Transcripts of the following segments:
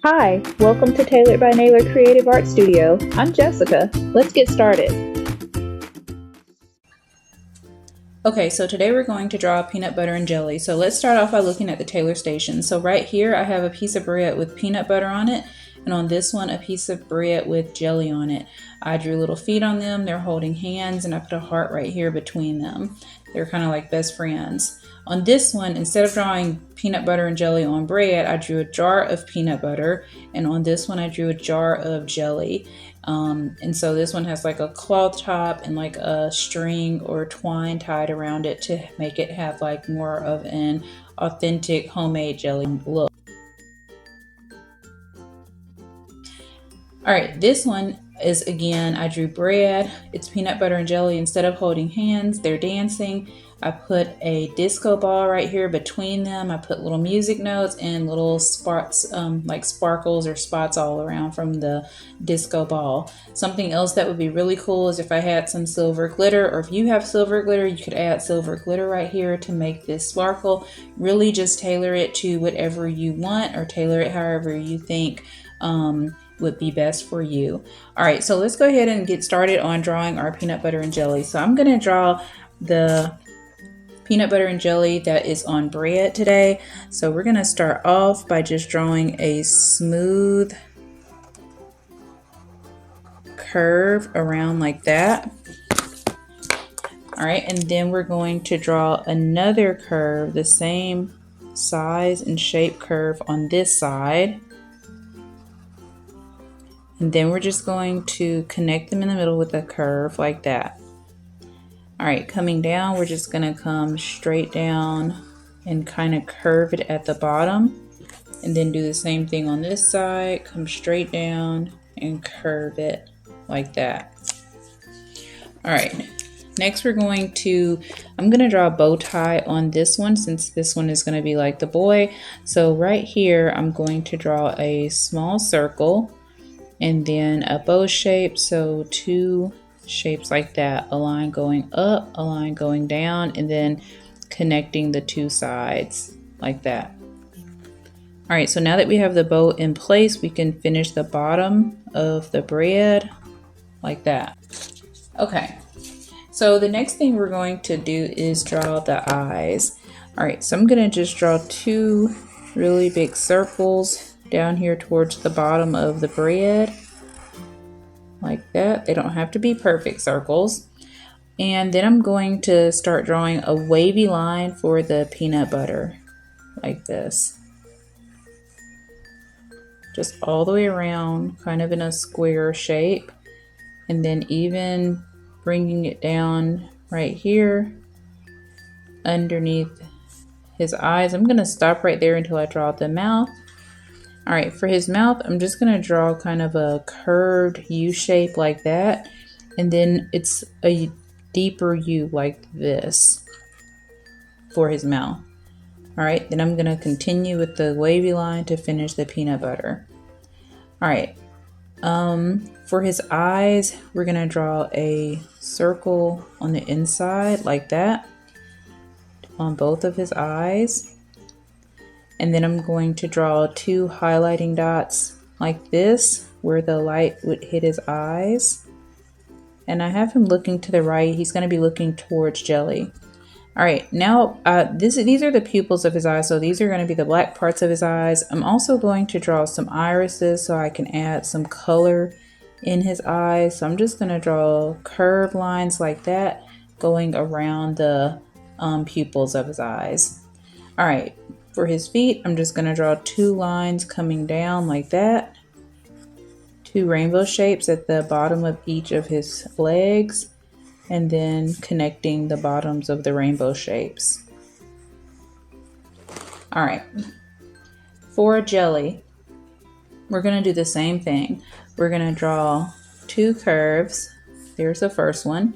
Hi, welcome to Tailored by Naylor Creative Art Studio. I'm Jessica. Let's get started. Okay, so today we're going to draw peanut butter and jelly. So let's start off by looking at the Taylor station. So right here I have a piece of bread with peanut butter on it, and on this one a piece of bread with jelly on it. I drew little feet on them, they're holding hands, and I put a heart right here between them. They're kind of like best friends. On this one, instead of drawing peanut butter and jelly on bread, I drew a jar of peanut butter, and on this one I drew a jar of jelly. And so this one has like a cloth top and like a string or twine tied around it to make it have like more of an authentic homemade jelly look. All right, this one is, again, I drew bread. It's peanut butter and jelly. Instead of holding hands, they're dancing. I put a disco ball right here between them. I put little music notes and little spots, like sparkles or spots all around from the disco ball. Something else that would be really cool is if I had some silver glitter, or if you have silver glitter, you could add silver glitter right here to make this sparkle. Really just tailor it to whatever you want, or tailor it however you think would be best for you. All right, so let's go ahead and get started on drawing our peanut butter and jelly. So I'm going to draw the peanut butter and jelly that is on bread today. So we're going to start off by just drawing a smooth curve around like that. All right, and then we're going to draw another curve, the same size and shape curve on this side. And then we're just going to connect them in the middle with a curve like that. All right, coming down, we're just gonna come straight down and kind of curve it at the bottom. And then do the same thing on this side, come straight down and curve it like that. All right, next I'm gonna draw a bow tie on this one, since this one is gonna be like the boy. So right here, I'm going to draw a small circle and then a bow shape, so two shapes like that, a line going up, a line going down, and then connecting the two sides like that. All right, so now that we have the bow in place, we can finish the bottom of the bread like that. Okay, so the next thing we're going to do is draw the eyes. All right, so I'm gonna just draw two really big circles down here towards the bottom of the bread like that. They don't have to be perfect circles. And then I'm going to start drawing a wavy line for the peanut butter like this, just all the way around, kind of in a square shape, and then even bringing it down right here underneath his eyes. I'm going to stop right there until I draw the mouth. All right, for his mouth, I'm just gonna draw kind of a curved U shape like that. And then it's a deeper U like this for his mouth. All right, then I'm gonna continue with the wavy line to finish the peanut butter. All right, for his eyes, we're gonna draw a circle on the inside like that on both of his eyes. And then I'm going to draw two highlighting dots like this, where the light would hit his eyes. And I have him looking to the right. He's going to be looking towards jelly. All right, now these are the pupils of his eyes. So these are going to be the black parts of his eyes. I'm also going to draw some irises so I can add some color in his eyes. So I'm just going to draw curved lines like that going around the pupils of his eyes. All right. For his feet, I'm just going to draw two lines coming down like that. Two rainbow shapes at the bottom of each of his legs, and then connecting the bottoms of the rainbow shapes. All right. For jelly, we're going to do the same thing. We're going to draw two curves. There's the first one.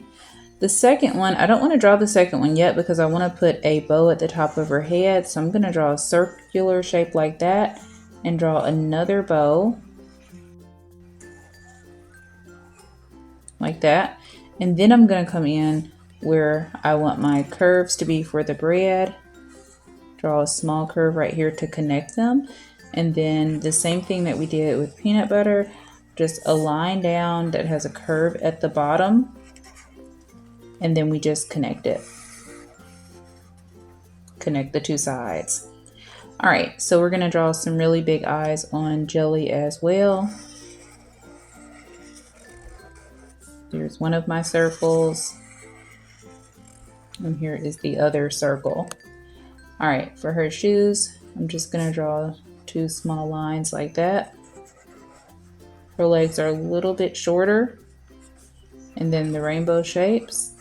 The second one, I don't want to draw the second one yet because I want to put a bow at the top of her head. So I'm going to draw a circular shape like that and draw another bow like that. And then I'm going to come in where I want my curves to be for the bread. Draw a small curve right here to connect them. And then the same thing that we did with peanut butter, just a line down that has a curve at the bottom, and then we just connect it. Connect the two sides. All right, so we're gonna draw some really big eyes on Jelly as well. Here's one of my circles, and here is the other circle. All right, for her shoes, I'm just gonna draw two small lines like that. Her legs are a little bit shorter, and then the rainbow shapes,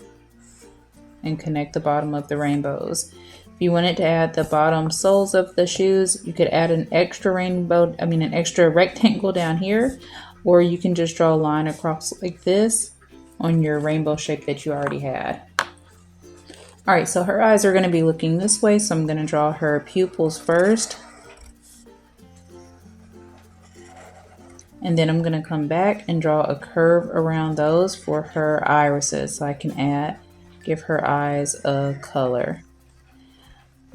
and connect the bottom of the rainbows. If you wanted to add the bottom soles of the shoes, you could add an extra an extra rectangle down here, or you can just draw a line across like this on your rainbow shape that you already had. All right, so her eyes are gonna be looking this way, so I'm gonna draw her pupils first. And then I'm gonna come back and draw a curve around those for her irises, so I can give her eyes a color.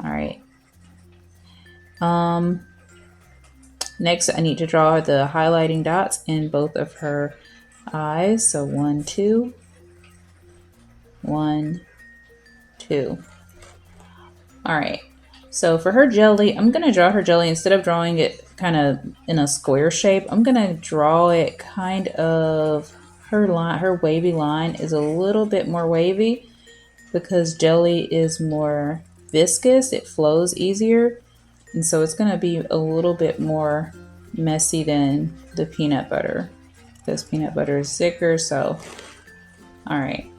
All right. Next, I need to draw the highlighting dots in both of her eyes. So 1, 2, 1, 2. All right. So for her jelly, I'm gonna draw her jelly instead of drawing it kind of in a square shape. I'm gonna draw it kind of her wavy line is a little bit more wavy because jelly is more viscous, it flows easier, and so it's going to be a little bit more messy than the peanut butter because peanut butter is thicker. So all right,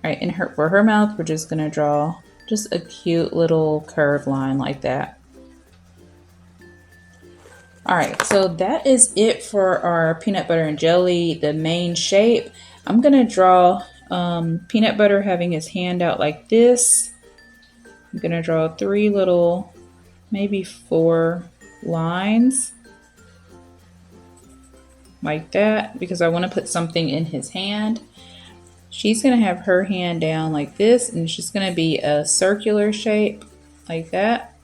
and for her mouth, we're just going to draw just a cute little curved line like that. All right, so that is it for our peanut butter and jelly, the main shape. I'm going to draw peanut butter having his hand out like this. I'm going to draw 3 little, maybe 4 lines like that because I want to put something in his hand. She's going to have her hand down like this, and it's just going to be a circular shape like that.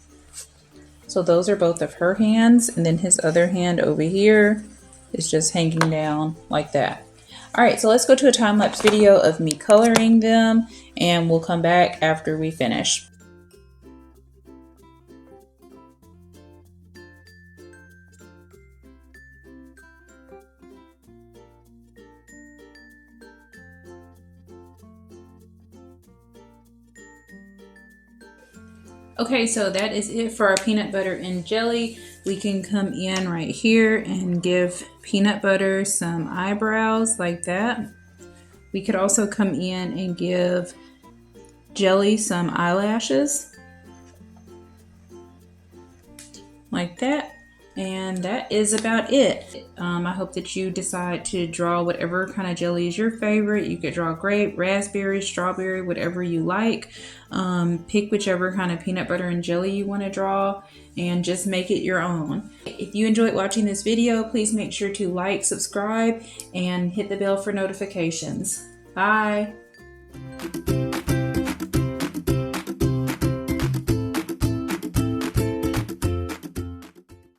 So those are both of her hands, and then his other hand over here is just hanging down like that. All right, so let's go to a time-lapse video of me coloring them, and we'll come back after we finish. Okay, so that is it for our peanut butter and jelly. We can come in right here and give peanut butter some eyebrows like that. We could also come in and give jelly some eyelashes like that. And that is about it. I hope that you decide to draw whatever kind of jelly is your favorite. You could draw grape, raspberry, strawberry, whatever you like. Pick whichever kind of peanut butter and jelly you want to draw and just make it your own. If you enjoyed watching this video, please make sure to like, subscribe, and hit the bell for notifications. Bye.